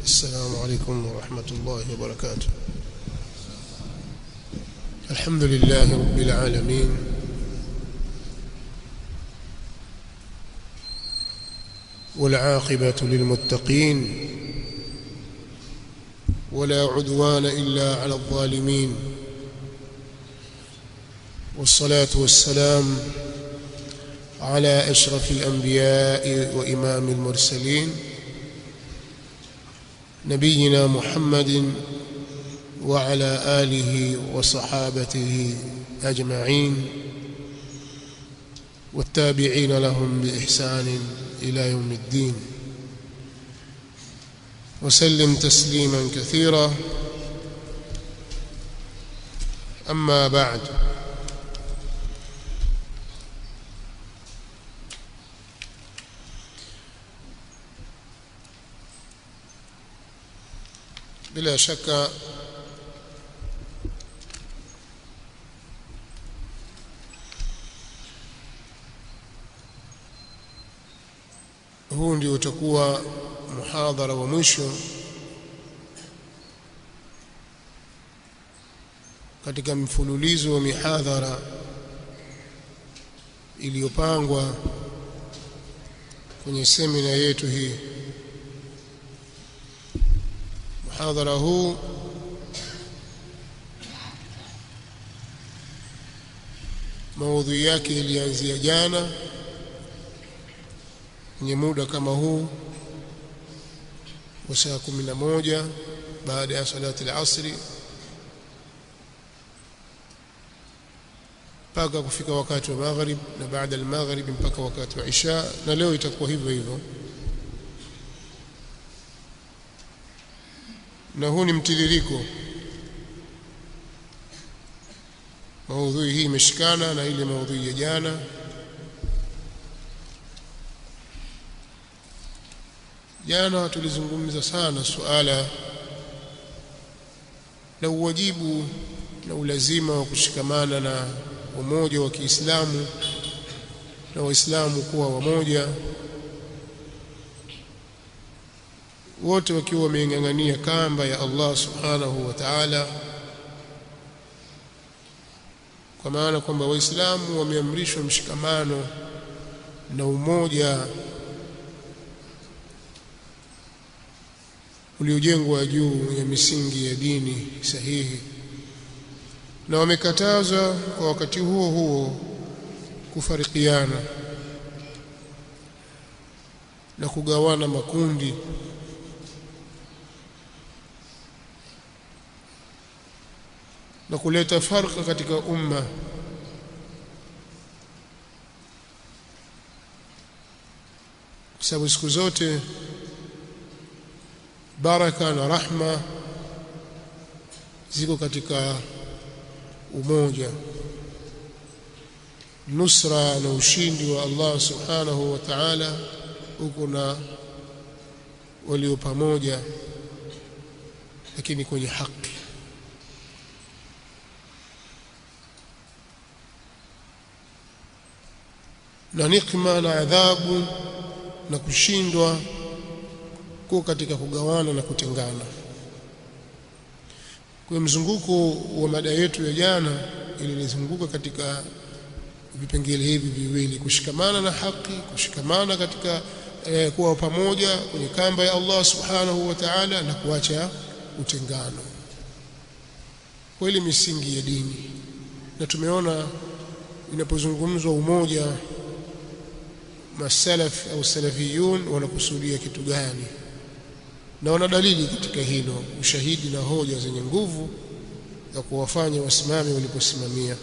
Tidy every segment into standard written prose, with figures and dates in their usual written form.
السلام عليكم ورحمة الله وبركاته. الحمد لله رب العالمين، والعاقبة للمتقين، ولا عدوان إلا على الظالمين، والصلاة والسلام على أشرف الأنبياء وإمام المرسلين نبينا محمد وعلى آله وصحابته أجمعين، والتابعين لهم بإحسان إلى يوم الدين، وسلم تسليما كثيرا. أما بعد، bila shaka huu ndio utakuwa muhadhara wa mwisho katika mfululizo wa mihadhara iliyopangwa kwenye semina yetu hii. Muhadhara huu maudhui yake ilianzia jana kwenye muda kama huu wa saa 11 baada ya salati al-asri mpaka kufika wakati wa maghrib, na baada al-maghrib mpaka wakati wa isha, na leo itakuwa hivyo hivyo. Na huu ni mtiririko. Maudhui hii imeshikana na ile maudhui ya jana. Jana tulizungumza sana suala la uwajibu na ulazima wa kushikamana na umoja wa Kiislamu na Waislamu kuwa wamoja, wote wakiwa wameingangania kamba ya Allah subhanahu wa ta'ala, kwa maana kwamba Waislamu wameamrishwa mshikamano na umoja uliojengwa juu ya misingi ya dini sahihi, na wamekatazwa kwa wakati huo huo kufarikiana na kugawana makundi na kuleta farqa katika umma, kwa sababu siku zote baraka na rahma ziko katika umoja. Nusra na ushindi wa Allah subhanahu wa ta'ala uko na walio pamoja, lakini kwenye haki. Na nikma na adhabu na kushindwa kwa katika kugawana na kutengana. Kwa mzunguko wa mada yetu ya jana ilizunguka katika vipengele hivi viwili: kushikamana na haki, kushikamana katika kuwa pamoja kwenye kamba ya Allah subhanahu wa ta'ala, na kuacha utengano. Kwa ile misingi ya dini. Na tumeona inapozungumzwa umoja, masalaf au salafiyun wanakusudia kitu gani, na wana dalili katika hilo, ushahidi na hoja zenye nguvu za kuwafanya wasimame waliposimamia.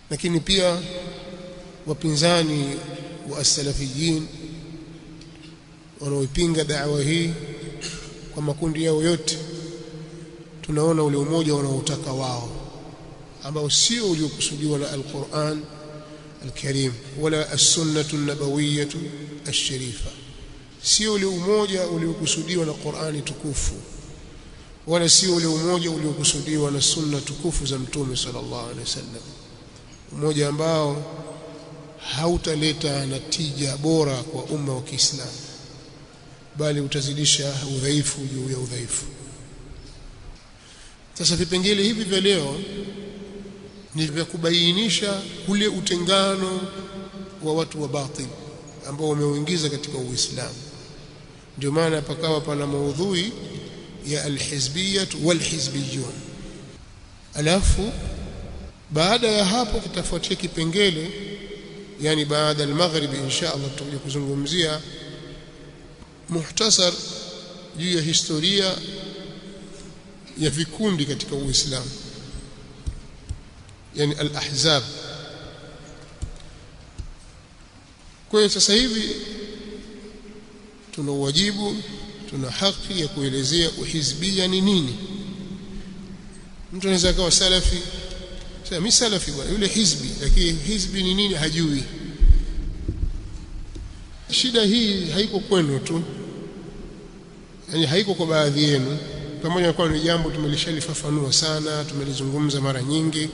Lakini pia wapinzani wa as-salafiyin wanaoipinga da'wa hii kwa makundi yao yote, tunaona ule umoja wanaotaka wao, ambao sio uliokusudiwa na al-Qur'an al-Karim wala as-sunnatu an-nabawiyyah ash-sharifa, sio ule umoja uliokusudiwa na Qur'ani tukufu, wala sio ule umoja uliokusudiwa na sunna tukufu za Mtume sallallahu alaihi wasallam, umoja ambao hautaleta natija bora kwa umma wa Kiislamu. bali utazidisha udhaifu juu ya udhaifu. Sasa vipengele hivi vya leo ni vya kubainisha ule utengano wa watu wa batil ambao wameuingiza katika Uislamu. Ndio maana pakawa pana maudhui ya alhizbiyyah walhizbiyyun. Alafu baada ya hapo kitafuatia kipengele, yani baada al-maghrib insha Allah tutakuja kuzungumzia muhtasar juu ya historia ya vikundi katika Uislamu, yani al-ahzab. Kwa hiyo sasa hivi tuna wajibu, tuna haki ya kuelezea uhizbia ni nini. Mtu anaweza kuwa salafi, sasa mimi salafi bwana, yule hizbi, lakini hizbi ni nini hajui. Shida hii haiko kwenu tu, yani haiko kwa baadhi yenu, pamoja na kuwa ni jambo tumelishalifafanua sana, tumelizungumza mara nyingi,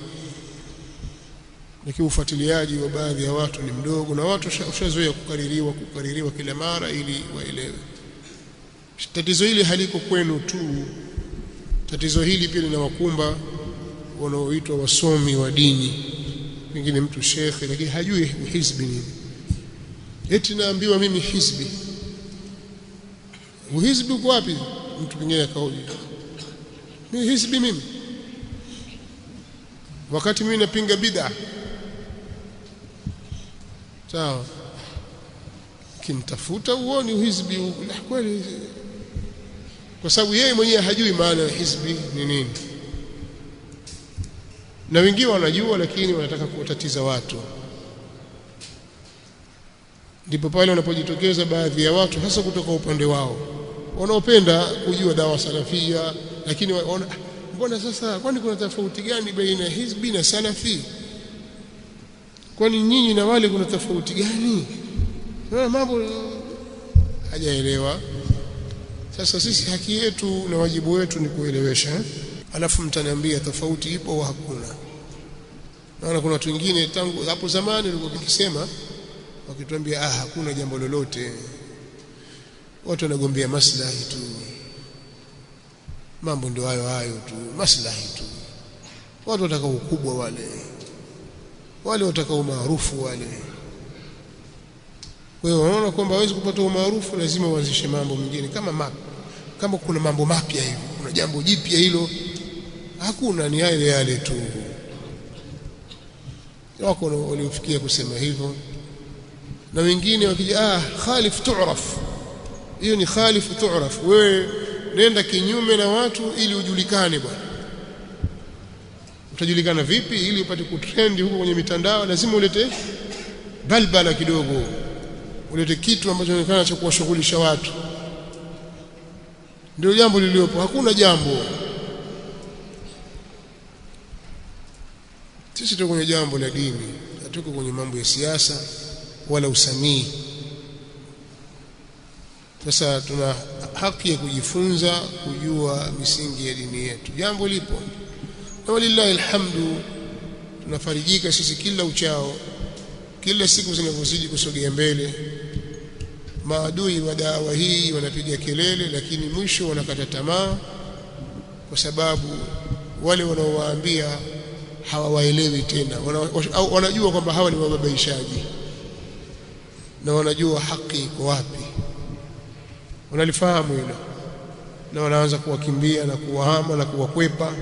lakini ufuatiliaji wa baadhi ya watu ni mdogo, na watu ushazoea kukaririwa kila mara ili waelewe. Tatizo hili haliko kwenu tu, tatizo hili pia linawakumba wanaoitwa wasomi wa dini. Pengine mtu shekhe lakini hajui hizbi nini. Eti naambiwa mimi hizbi. Uhizbi uko wapi? Mtu pengine akaoje, mimi hizbi mimi, wakati mimi napinga bid'a. Sawa, kimtafuta uone uhizbi kweli, kwa sababu yeye mwenyewe hajui maana ya hizbi ni nini, na wengine wanajua lakini wanataka kuwatatiza watu. Ndipo pale wanapojitokeza baadhi ya watu, hasa kutoka upande wao, wanaopenda kujua dawa salafia, lakini mbona sasa, kwani kuna tofauti gani baina hizbi na salafi? Kwani nyinyi na wale kuna tofauti gani? Mambo hajaelewa. Sasa sisi haki yetu na wajibu wetu ni kuelewesha, alafu mtaniambia tofauti ipo au hakuna. Naona kuna watu wengine tangu hapo zamani walikuwa wakisema, wakituambia hakuna jambo lolote, watu wanagombea maslahi tu, mambo ndio hayo tu, maslahi tu, watu wataka ukubwa, wale wataka umaarufu wale. Kwa hiyo wanaona kwamba hawezi kupata umaarufu, lazima uanzishe mambo mengine kama kuna mambo mapya hivi, kuna jambo jipya hilo. Hakuna, ni yale tu. Wako waliofikia kusema hivyo, na wengine wakija khalif tu'raf. Hiyo ni khalif tu'raf, wewe nenda kinyume na watu ili ujulikane bwana. Utajulikana vipi? Ili upate kutrendi huko kwenye mitandao, lazima ulete balbala kidogo, ulete kitu ambacho kinaonekana cha kuwashughulisha watu. Ndio jambo liliopo, hakuna jambo. Sisi tuko kwenye jambo la dini, hatuko kwenye mambo ya siasa wala usanii. Sasa tuna haki ya kujifunza, kujua misingi ya dini yetu. Jambo lipo, na walillahi alhamdu, tunafarijika sisi kila uchao, kila siku zinavyozidi kusogea mbele. Maadui wa dawa hii wanapiga kelele, lakini mwisho wanakata tamaa, kwa sababu wale wanaowaambia hawawaelewi tena. Wanajua kwamba hawa ni wababaishaji, na wanajua haki iko wapi, wanalifahamu hilo, na wanaanza kuwakimbia na kuwahama na kuwakwepa.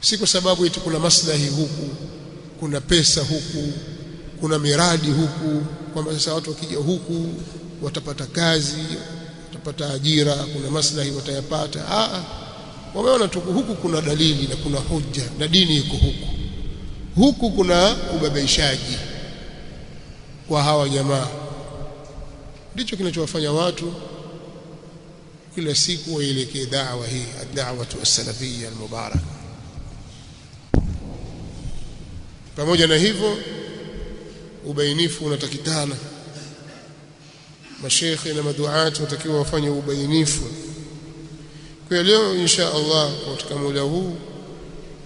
Si kwa sababu eti kuna maslahi huku, kuna pesa huku, kuna miradi huku, kwamba sasa watu wakija huku watapata kazi, watapata ajira, kuna maslahi watayapata. Wameona tu huku kuna dalili na kuna hoja na dini iko huku kuna ubabaishaji kwa hawa jamaa. Ndicho kinachowafanya watu kila siku waelekee da'wa hii, ad-da'watu as-salafiyya al-mubaraka. Pamoja na hivyo, ubainifu unatakikana. Mashekhe na maduati watakiwa wafanye ubainifu. Kwa leo insha Allah, katika muda huu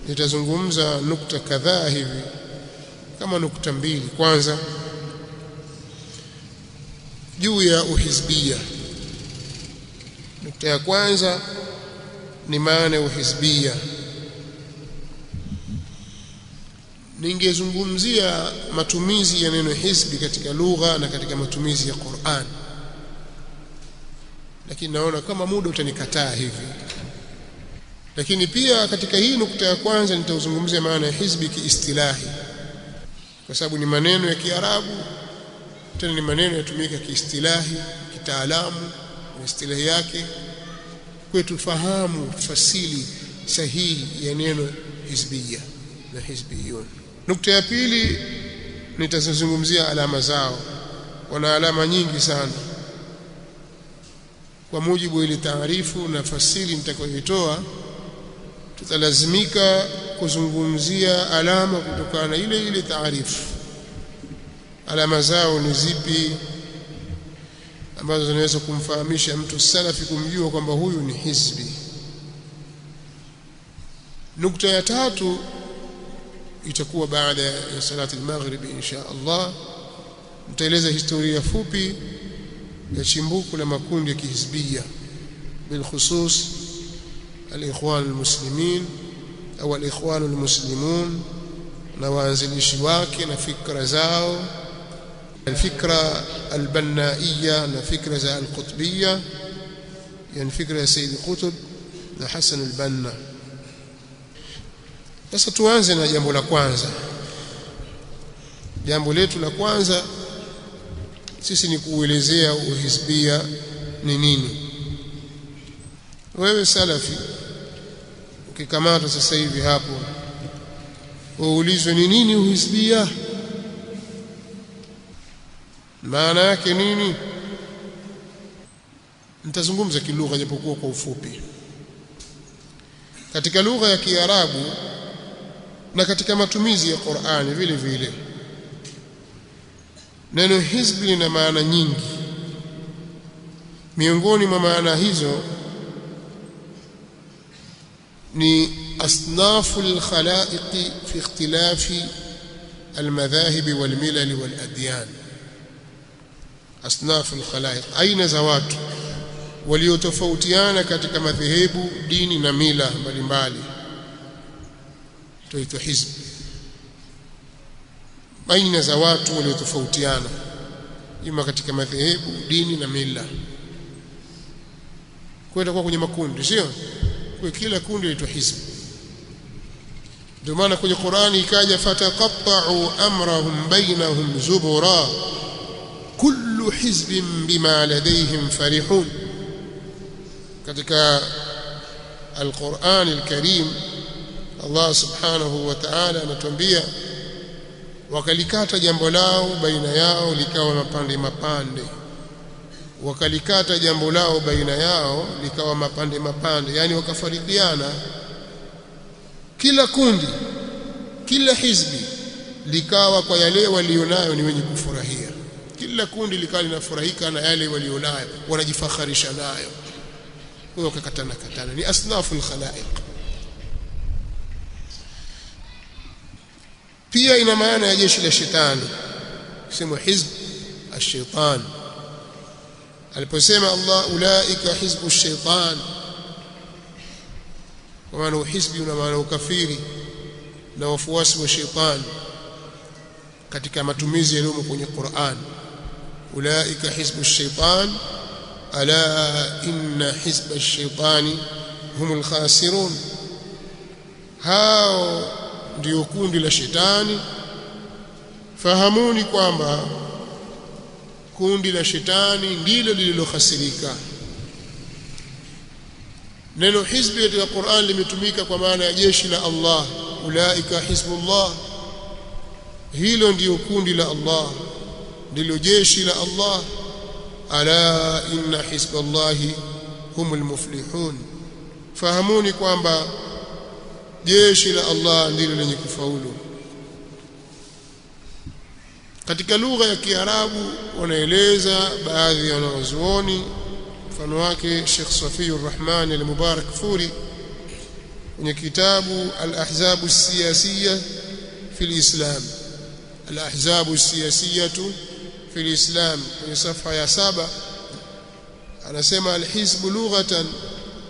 nitazungumza nukta kadhaa hivi, kama nukta mbili. Kwanza juu ya uhizbia. Nukta ya kwanza ni maana ya uhizbia. Ningezungumzia matumizi ya neno hizbi katika lugha na katika matumizi ya Qur'an, lakini naona kama muda utanikataa hivi. Lakini pia katika hii nukta ya kwanza nitazungumzia maana ya hizbi kiistilahi, kwa sababu ni maneno ya Kiarabu, tena ni maneno yatumika kiistilahi, kitaalamu, na istilahi yake kwetu fahamu fasili sahihi ya neno hizbiyya na hizbiyun. Nukta ya pili nitazungumzia alama zao. Wana alama nyingi sana. Kwa mujibu ile taarifu na fasili nitakayoitoa, tutalazimika kuzungumzia alama kutokana na ile taarifu. Alama zao ni zipi ambazo zinaweza kumfahamisha mtu salafi, kumjua kwamba huyu ni hizbi. Nukta ya tatu itakuwa baada ya salati al-maghrib insha Allah. Nitaeleza historia fupi ya chimbuko la makundi ya kihizbia, bil khusus al-ikhwan al-muslimin au al-ikhwan al-muslimun, na waanzilishi wake na fikra zao, الفكرة البنائية na fikra za al-qutbiyya, yani fikra ya Sayyid Qutb na Hassan al-Banna. Sasa tuanze na jambo la kwanza. Jambo letu la kwanza sisi ni kuelezea uhizbia ni nini. Wewe salafi ukikamata sasa hivi hapo uulizwe ni nini uhizbia, maana yake nini? Nitazungumza kilugha japokuwa kwa ufupi. Katika lugha ya Kiarabu na katika matumizi ya Qur'ani vile vile, neno hizbi lina maana nyingi. Miongoni mwa maana hizo ni asnafu al-khalaiq fi ikhtilafi al-madhahib wal-milal wal-adyan. Asnafu al-khalaiq, aina za watu waliotofautiana katika madhehebu, dini na mila mbalimbali, tuitwa hizb. Aina za watu waliotofautiana ima katika madhehebu, dini na mila, kwa itakuwa kwenye makundi, sio? Kwa kila kundi linaitwa hizb. Ndio maana kwenye Qur'ani ikaja fataqatta'u amrahum bainahum zubura kullu hizbin bima ladayhim farihun. Katika al-Qur'an al-Karim Allah subhanahu wa ta'ala anatuambia wakalikata jambo lao baina yao likawa mapande mapande. Wakalikata jambo lao baina yao likawa mapande mapande, yani wakafarikiana. Kila kundi, kila hizbi likawa kwa yale walionayo ni wenye kufurahia. Kila kundi likawa linafurahika na yale walionayo, wanajifakharisha nayo. Kwa wakakatana katana, ni asnafu al-khalaiq. Pia ina maana ya jeshi la shetani, kusema hizb ash-shaytan. Aliposema Allah ulaika hizbu ash-shaytan, kwa maana hizbi una maana ukafiri na wafuasi wa shetani katika matumizi yaliyomo kwenye Qur'an. Ulaika hizbu ash-shaytan ala inna hizba ash-shaytani humul khasirun. Hao ndio kundi la shetani. Fahamuni kwamba kundi la shetani ndilo lililohasirika. Neno hizbi katika Qur'an limetumika kwa maana ya jeshi la Allah. Ulaika hizbullah, hilo ndio kundi la Allah, ndilo jeshi la Allah. Ala inna hizballahi humul muflihun. Fahamuni kwamba jeshi la Allah ndilo lenye kufaulu. Katika lugha ya Kiarabu wanaeleza baadhi ya wanazuoni, mfano wake Sheikh Safiyur Rahman al-Mubarak Furi kwenye kitabu al-Ahzab as-Siyasiyya fi al-Islam. Al-Ahzab as-Siyassiyyah fi في الإسلام في صفحة 7 anasema الحزب لغة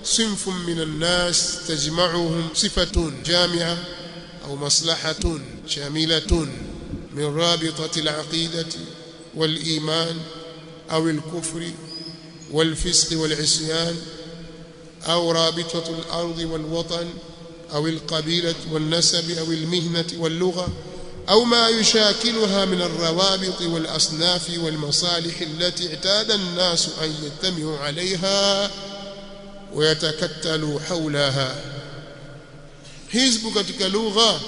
صنف من الناس تجمعهم صفة جامعة أو مصلحة شاملة من رابطة العقيدة والإيمان أو الكفر والفسق والعصيان أو رابطة الأرض والوطن أو القبيلة والنسب أو المهنة واللغة أو ما يشاكلها من الروابط والأصناف والمصالح التي اعتاد الناس أن يجتمعوا عليها ويتكتلوا حولها. Hizbu katika lugha,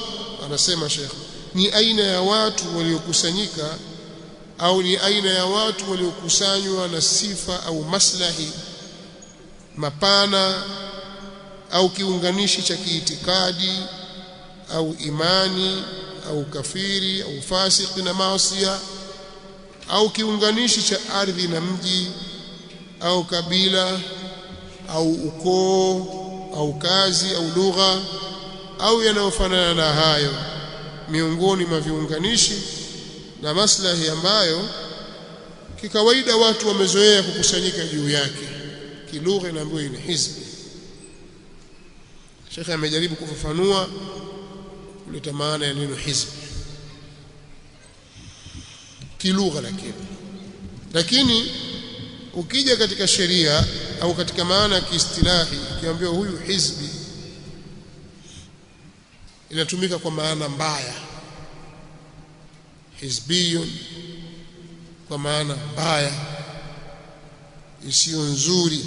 anasema Sheikh, ni aina ya watu waliokusanyika au ni aina ya watu waliokusanywa na sifa au maslahi mapana au kiunganishi cha kiitikadi au imani au kafiri au fasiki na maasiya au kiunganishi cha ardhi na mji au kabila au ukoo au kazi au lugha au yanayofanana na hayo, miongoni mwa viunganishi na maslahi ambayo kikawaida watu wamezoea kukusanyika juu yake. Kilugha inaambiwa ni hizbi. Sheikh amejaribu kufafanua kuleta maana ya neno hizbi kilugha, lakini ukija katika sheria au katika maana ya kiistilahi, ukiambiwa huyu hizbi, inatumika kwa maana mbaya. Hizbiyun kwa maana mbaya isiyo nzuri,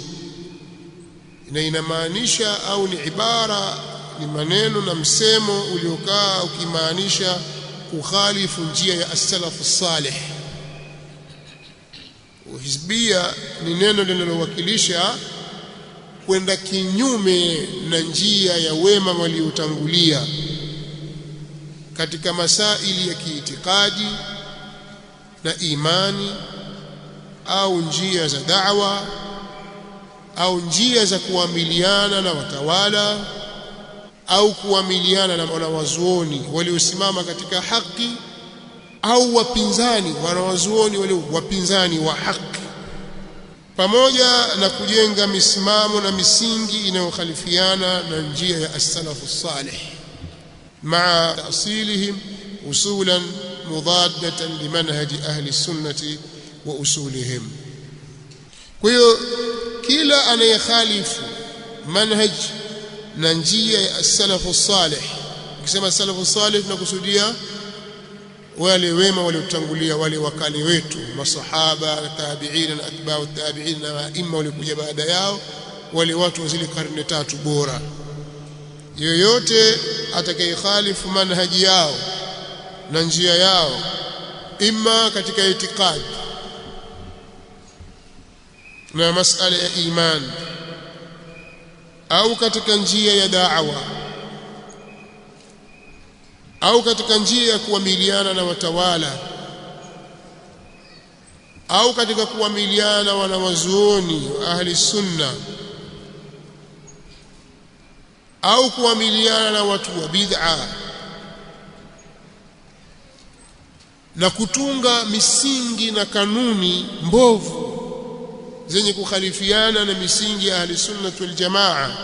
na inamaanisha au ni ibara, ni maneno na msemo uliokaa ukimaanisha kukhalifu njia ya as-salaf as-salih. Hizbia ni neno linalowakilisha kwenda kinyume na njia ya wema waliotangulia katika masaili ya kiitikadi na imani au njia za da'wa au njia za kuamiliana na watawala au kuamiliana na wanawazuoni waliosimama katika haki au wapinzani, wanawazuoni walio wapinzani wa haki, pamoja na kujenga misimamo na misingi inayokhalifiana na njia ya as-salafu salih ma'a ta'silihim usulan mudaddatan limanhaji ahli sunnati wa usulihim. Kwa hiyo kila anayekhalifu manhaj na njia ya as-salafu salih, ukisema as-salafu salih tunakusudia wale wema waliotangulia, wale wakali wetu, masahaba, tabi'in na atba'u tabi'in na maima walikuja baada yao, wale watu wa zile karne tatu bora. Yoyote atakayekhalifu manhaji yao na njia yao, imma katika itikadi na masala ya iman au katika njia ya da'wa au katika njia ya kuamiliana na watawala au katika kuamiliana na wanawazuoni wa ahli sunna au kuamiliana na watu wa bid'a na kutunga misingi na kanuni mbovu zenye kukhalifiana na misingi ya ahli sunna wal jamaa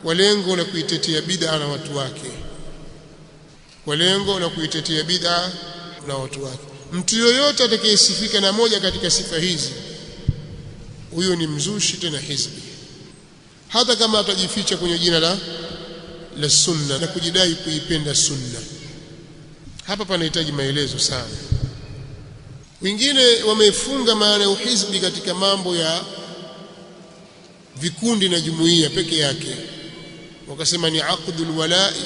kwa lengo la kuitetea bid'a na watu wake, kwa lengo la kuitetea bid'a na watu wake. Mtu yoyote atakayesifika na moja katika sifa hizi, huyo ni mzushi tena hizbi, hata kama atajificha kwenye jina la sunna na kujidai kuipenda sunna. Hapa panahitaji maelezo sana. Wengine wamefunga maana ya uhizbi katika mambo ya vikundi na jumuiya peke yake, wakasema ni aqdul wala'i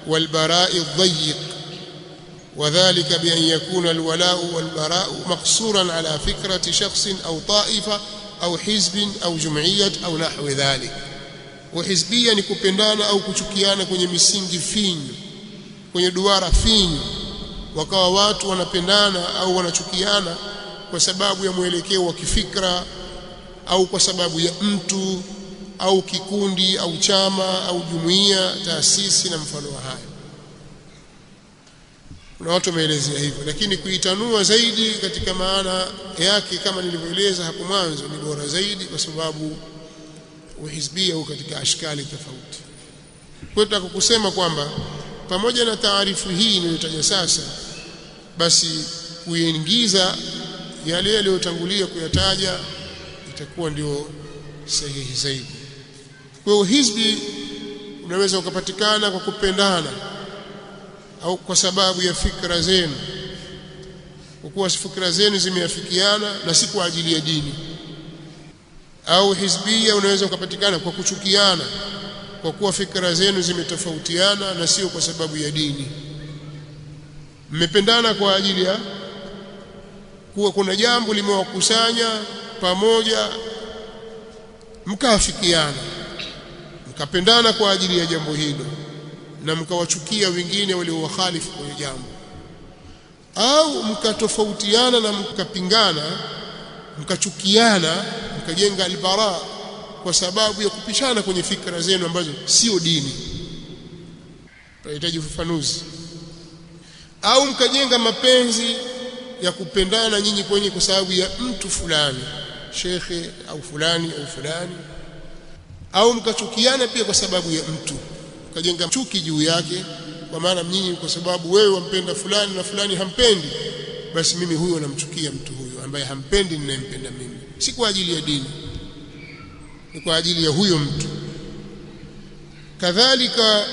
wal bara'i dhayiq, wadhālika bi an yakuna al wala'u wal bara'u maqsuran ala fikrati shakhsin aw ta'ifa aw hizbin aw jum'iyyat aw nahwi dhalik. Uhizbia ni kupendana au kuchukiana kwenye misingi finyu, kwenye duara finyu, wakawa watu wanapendana au wanachukiana kwa sababu ya mwelekeo wa kifikra au kwa sababu ya mtu au kikundi au chama au jumuiya, taasisi na mfano wa hayo. Kuna watu wameelezea hivyo, lakini kuitanua zaidi katika maana yake kama nilivyoeleza hapo mwanzo ni bora zaidi, kwa sababu uhizbia uko katika ashkali tofauti. Kwa hiyo kusema kwamba pamoja na taarifu hii niliyotaja sasa, basi kuingiza yale yaliyotangulia kuyataja itakuwa ndio sahihi zaidi. Kwa hiyo hizbi unaweza ukapatikana kwa kupendana au kwa sababu ya fikra zenu, kwa kuwa fikra zenu zimeafikiana na si kwa ajili ya dini. Au hizbia unaweza ukapatikana kwa kuchukiana, kwa kuwa fikra zenu zimetofautiana na sio kwa sababu ya dini. Mmependana kwa ajili ya kuwa kuna jambo limewakusanya pamoja, mkaafikiana, mkapendana kwa ajili ya jambo hilo, na mkawachukia wengine waliowakhalifu kwenye jambo. Au mkatofautiana na mkapingana, mkachukiana, mkajenga albara kwa sababu ya kupishana kwenye fikra zenu ambazo sio dini. Tunahitaji ufafanuzi. Au mkajenga mapenzi ya kupendana nyinyi kwenye kwa sababu ya mtu fulani, shekhe au fulani au fulani. Au mkachukiana pia kwa sababu ya mtu, mkajenga chuki juu yake, kwa maana nyinyi kwa sababu wewe wampenda fulani na fulani hampendi, basi mimi huyo namchukia mtu huyo ambaye hampendi ninayempenda mimi. Si kwa ajili ya dini, ni kwa ajili ya huyo mtu. Kadhalika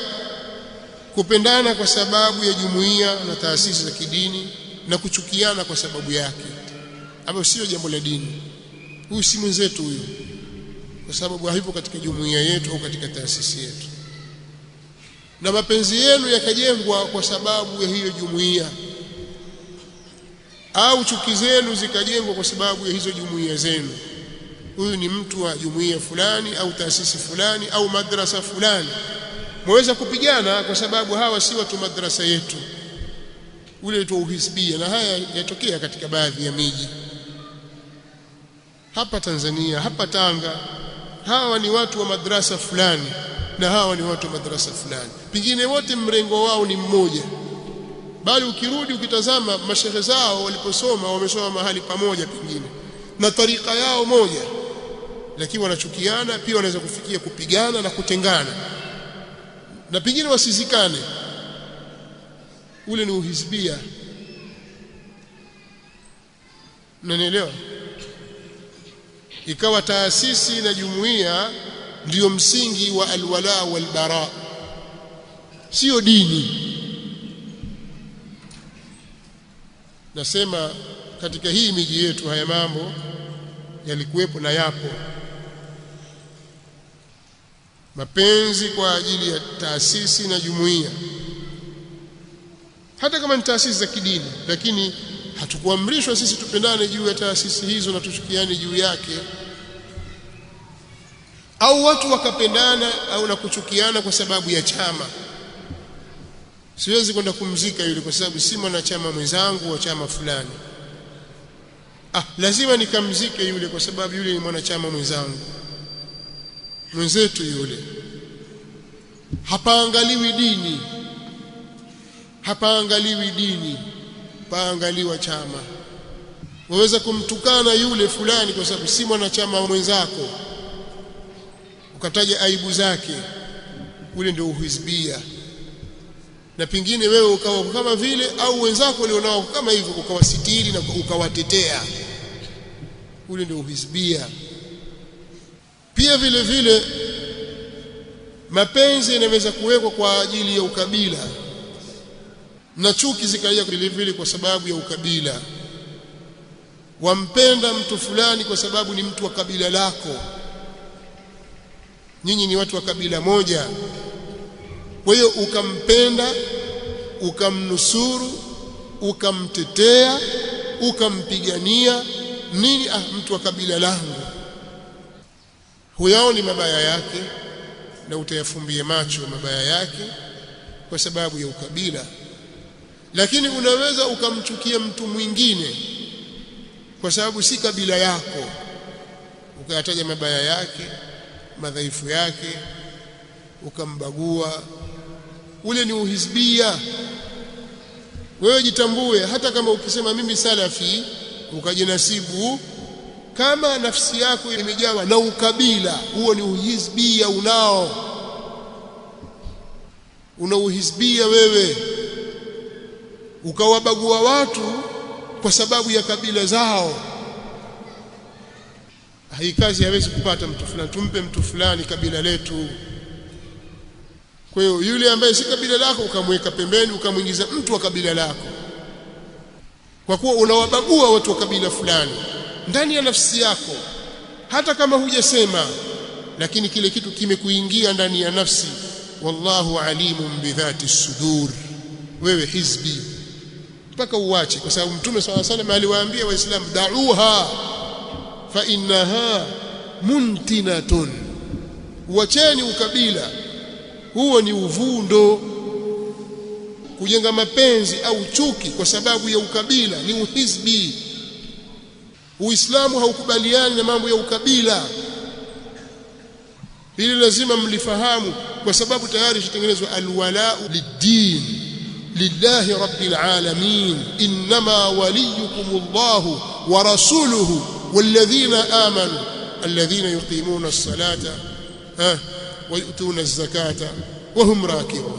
kupendana kwa sababu ya jumuiya na taasisi za kidini, na kuchukiana kwa sababu yake, ambayo sio jambo la dini. Huyu si mwenzetu huyo, kwa sababu haipo katika jumuiya yetu au katika taasisi yetu. Na mapenzi yenu yakajengwa kwa sababu ya hiyo jumuiya, au chuki zenu zikajengwa kwa sababu ya hizo jumuiya zenu. Huyu ni mtu wa jumuiya fulani au taasisi fulani au madrasa fulani, mweza kupigana kwa sababu hawa si watu madrasa yetu. Ule tu uhizbia, na haya yatokea katika baadhi ya miji hapa Tanzania, hapa Tanga. Hawa ni watu wa madrasa fulani na hawa ni watu wa madrasa fulani, pengine wote mrengo wao ni mmoja, bali ukirudi ukitazama mashehe zao waliposoma, wamesoma mahali pamoja pengine na tarika yao moja, lakini wanachukiana pia, wanaweza kufikia kupigana na kutengana, na pengine wasizikane. Ule ni uhizbia. Unanielewa? Ikawa taasisi na jumuiya ndio msingi wa alwala walbara, sio dini. Nasema katika hii miji yetu haya mambo yalikuwepo na yapo. Mapenzi kwa ajili ya taasisi na jumuiya, hata kama ni taasisi za kidini, lakini hatukuamrishwa sisi tupendane juu ya taasisi hizo na tuchukiane juu yake. Au watu wakapendana au na kuchukiana kwa sababu ya chama. Siwezi kwenda kumzika yule kwa sababu si mwanachama mwenzangu wa chama fulani. Lazima nikamzike yule kwa sababu yule ni mwanachama mwenzangu, mwenzetu yule. Hapaangaliwi dini, hapaangaliwi dini, paangaliwa chama. Waweza kumtukana yule fulani kwa sababu si mwanachama mwenzako, ukataja aibu zake, ule ndio uhizbia. Na pengine wewe ukawa kama vile, au wenzako walionao kama hivyo, ukawasitiri na ukawatetea, ule ndio uhizbia. Pia vile vile mapenzi yanaweza kuwekwa kwa ajili ya ukabila, na chuki zikaja vile vile kwa sababu ya ukabila. Wampenda mtu fulani kwa sababu ni mtu wa kabila lako, nyinyi ni watu wa kabila moja, kwa hiyo ukampenda, ukamnusuru, ukamtetea, ukampigania. Nini? Mtu wa kabila langu. Huyaoni mabaya yake na utayafumbie macho mabaya yake kwa sababu ya ukabila. Lakini unaweza ukamchukia mtu mwingine kwa sababu si kabila yako, ukayataja mabaya yake, madhaifu yake, ukambagua. Ule ni uhizbia. Wewe jitambue, hata kama ukisema mimi salafi ukajinasibu, kama nafsi yako imejawa na ukabila, huo ni uhizbia. Una uhizbia wewe, ukawabagua watu kwa sababu ya kabila zao. Hii kazi hawezi kupata mtu fulani, tumpe mtu fulani kabila letu. Kwa hiyo yule ambaye si kabila lako ukamweka pembeni, ukamwingiza mtu wa kabila lako, kwa kuwa unawabagua watu wa kabila fulani ndani ya nafsi yako, hata kama hujasema, lakini kile kitu kimekuingia ndani ya nafsi. Wallahu alimun bidhati sudur. Wewe hizbi mpaka uache, kwa sababu Mtume swalla salam aliwaambia Waislamu, da'uha fa innaha muntinatun, uacheni ukabila, huo ni uvundo. Kujenga mapenzi au chuki kwa sababu ya ukabila ni uhizbi. Uislamu haukubaliani na mambo ya ukabila. Hili lazima mlifahamu, kwa sababu tayari ishatengenezwa alwala'u lid-din lillahi rabbil alamin. Innama waliyukumullahu wa rasuluhu walladhina amanu alladhina yuqimuna as-salata wa yu'tuna az-zakata wa hum raki'un.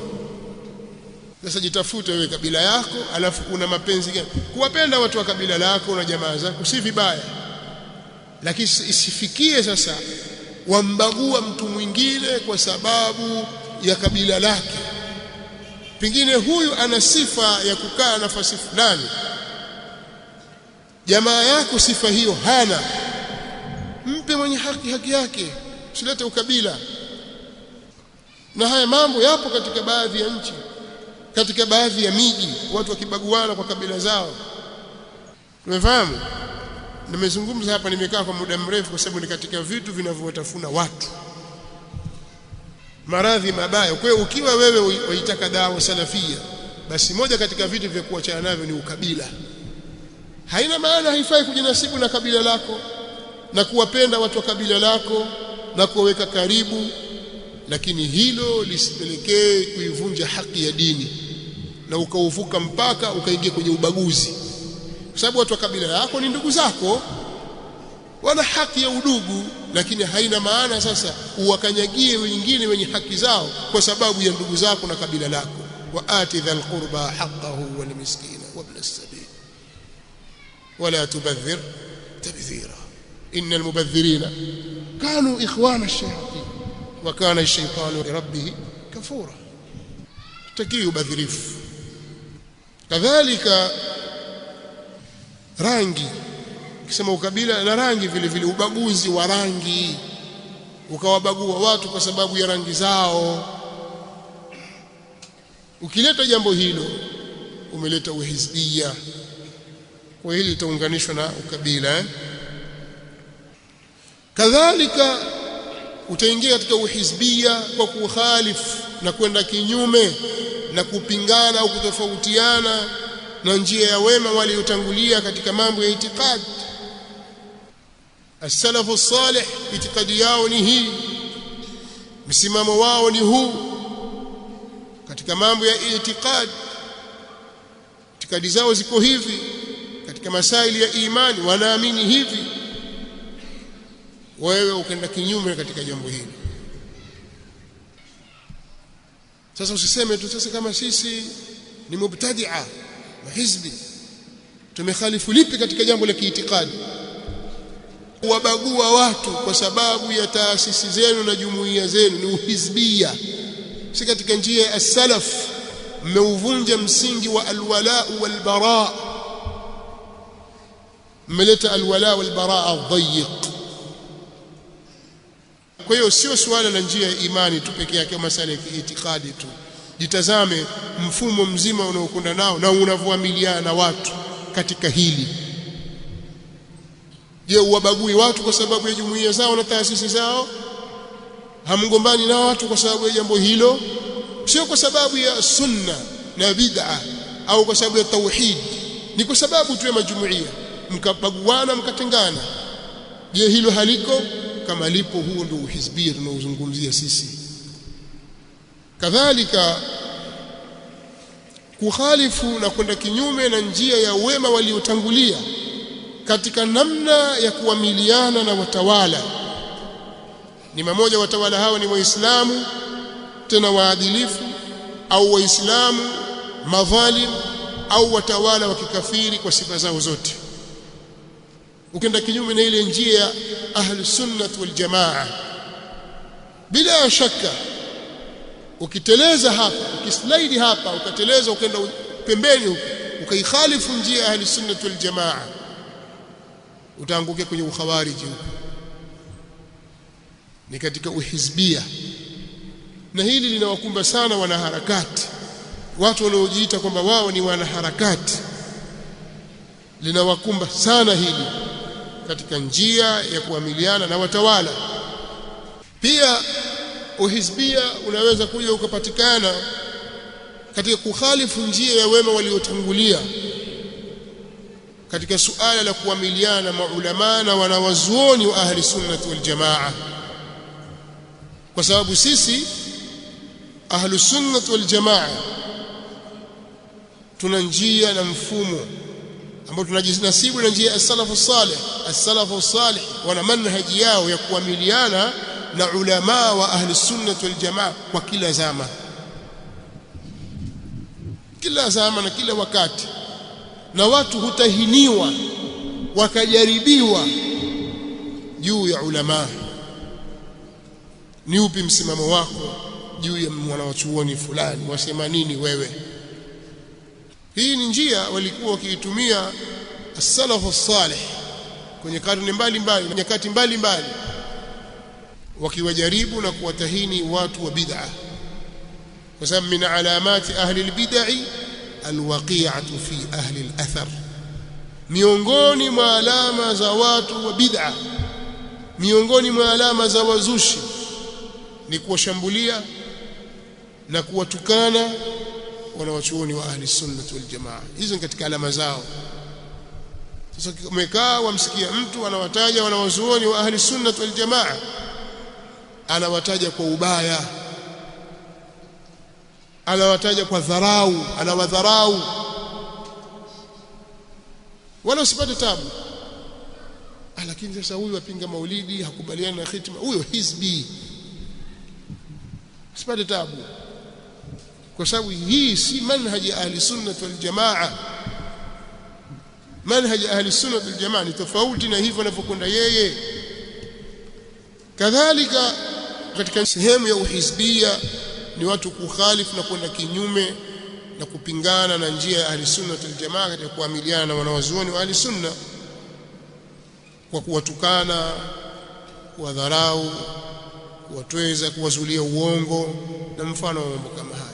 Sasa jitafute wewe kabila yako, alafu una mapenzi gani? Kuwapenda watu wa kabila lako na jamaa zako si vibaya, lakini isifikie sasa wambagua mtu mwingine kwa sababu ya kabila lake. Pengine huyu ana sifa ya kukaa nafasi fulani, jamaa yako sifa hiyo hana, mpe mwenye haki yake, usilete ukabila. Na haya mambo yapo katika baadhi ya nchi, katika baadhi ya miji, watu wakibaguana kwa kabila zao. Tumefahamu? Nimezungumza hapa, nimekaa kwa muda mrefu, kwa sababu ni katika vitu vinavyotafuna watu, maradhi mabaya. Kwa hiyo ukiwa wewe waitaka dawa salafia, basi moja katika vitu vya kuachana navyo ni ukabila. Haina maana, haifai kujinasibu na kabila lako na kuwapenda watu wa kabila lako na kuweka karibu, lakini hilo lisipelekee kuivunja haki ya dini na ukauvuka mpaka ukaingia kwenye ubaguzi. Kwa sababu watu wa kabila yako ni ndugu zako, wana haki ya udugu, lakini haina maana sasa uwakanyagie wengine wenye haki zao kwa sababu ya ndugu zako na kabila lako. Wa ati dhal qurba haqqahu wal miskina wa ibn as-sabil wala tubadhir tabdhira innal mubadhirina kanu ikhwana ash-shayatin wa kana ash-shaytanu li rabbih kafura. Tutakii ubadhirifu. Kadhalika rangi, ukisema ukabila na rangi vile vile, ubaguzi wa rangi, ukawabagua watu kwa sababu ya rangi zao. Ukileta jambo hilo umeleta uhizbia, kwa hili litaunganishwa na ukabila. Kadhalika utaingia katika uhizbia kwa kukhalifu na kwenda kinyume na kupingana au kutofautiana na njia ya wema waliotangulia katika mambo ya itikadi. As-salafu salih itikadi yao ni hii, msimamo wao ni huu katika mambo ya itikadi. Itikadi zao ziko hivi katika masaili ya imani, wanaamini hivi. Wewe ukaenda kinyume katika jambo hili. Sasa usiseme tu sasa kama sisi ni mubtadi'a na hizbi, tumekhalifu lipi katika jambo la kiitikadi? Kuwabagua watu kwa sababu ya taasisi zenu na jumuiya zenu ni uhizbia, si katika njia ya as-salaf. Mmeuvunja msingi wa alwala walbara, mmeleta alwala walbara adhayiq. Kwa hiyo sio swala la njia ya imani tu pekee yake, masala ya itikadi tu. Jitazame mfumo mzima unaokwenda nao na unavyoamiliana na watu katika hili. Je, uwabagui watu kwa sababu ya jumuiya zao na taasisi zao? Hamgombani na watu kwa sababu ya jambo hilo? Sio kwa sababu ya sunna na bid'a au kwa sababu ya tauhid, ni kwa sababu tu ya majumuiya, mkabaguana mkatengana. Je, hilo haliko? Kama lipo, huo ndio uhizbia tunaozungumzia sisi. Kadhalika kukhalifu na kwenda kinyume na njia ya wema waliotangulia katika namna ya kuamiliana na watawala. Ni mmoja watawala hao ni waislamu tena waadilifu, au waislamu madhalim, au watawala wa kikafiri kwa sifa zao zote. Ukenda kinyume na ile njia ya ahli sunnah wal jamaa, bila shaka ukiteleza hapa, ukislide hapa, ukateleza ukenda pembeni huko, ukaikhalifu njia ya ahli sunnah wal jamaa, utaangukia kwenye ukhawariji huko, ni katika uhizbia. Na hili linawakumba sana wanaharakati, watu wanaojiita kwamba wao ni wanaharakati, linawakumba sana hili katika njia ya kuamiliana na watawala. Pia uhizbia unaweza kuja ukapatikana katika kukhalifu njia ya wema waliotangulia katika suala la kuamiliana na maulama na wanawazuoni wa ahli sunnah wal jamaa, kwa sababu sisi ahli sunnah wal jamaa tuna njia na mfumo ambao tunajinasibu na njia ya as-salafu salih. As-salafu salih wana manhaji yao ya kuamiliana na ulama wa ahli sunnah wal jamaa kwa kila zama na kila wakati. Na watu hutahiniwa wakajaribiwa juu ya ulama. Ni upi msimamo wako juu ya mwanachuoni fulani, wasema nini wewe? Hii ni njia walikuwa wakiitumia as-salafu salih kwenye karne mbalimbali, nyakati mbalimbali, wakiwajaribu na kuwatahini watu wa bid'ah, kwa sababu min alamati ahli al-bid'ah alwaqi'atu fi ahli al-athar. Miongoni mwa alama za watu wa bid'ah, miongoni mwa alama za wazushi ni kuwashambulia na kuwatukana wanawachuoni wa ahli sunnah wal jamaa. Hizo ni katika alama zao. Sasa umekaa wamsikia mtu anawataja wanawazuoni wa ahli sunnah wal jamaa, anawataja kwa ubaya, anawataja kwa dharau, anawadharau, wala usipate tabu. Lakini sasa huyu apinga maulidi, hakubaliana na khitma, huyo hizbi, usipate tabu, kwa sababu hii si manhaji ya ahli sunnah wal jamaa. Manhaji ahli sunnah wal jamaa ni tofauti na hivyo anavyokwenda yeye. Kadhalika katika sehemu ya uhizbia ni watu kukhalifu na kwenda kinyume na kupingana na njia ya ahli sunnah wal jamaa katika kuamiliana na wanawazuoni wa ahli sunna kwa kuwatukana, kuwadharau, kuwatweza, kuwazulia uongo na mfano wa mambo kama haya.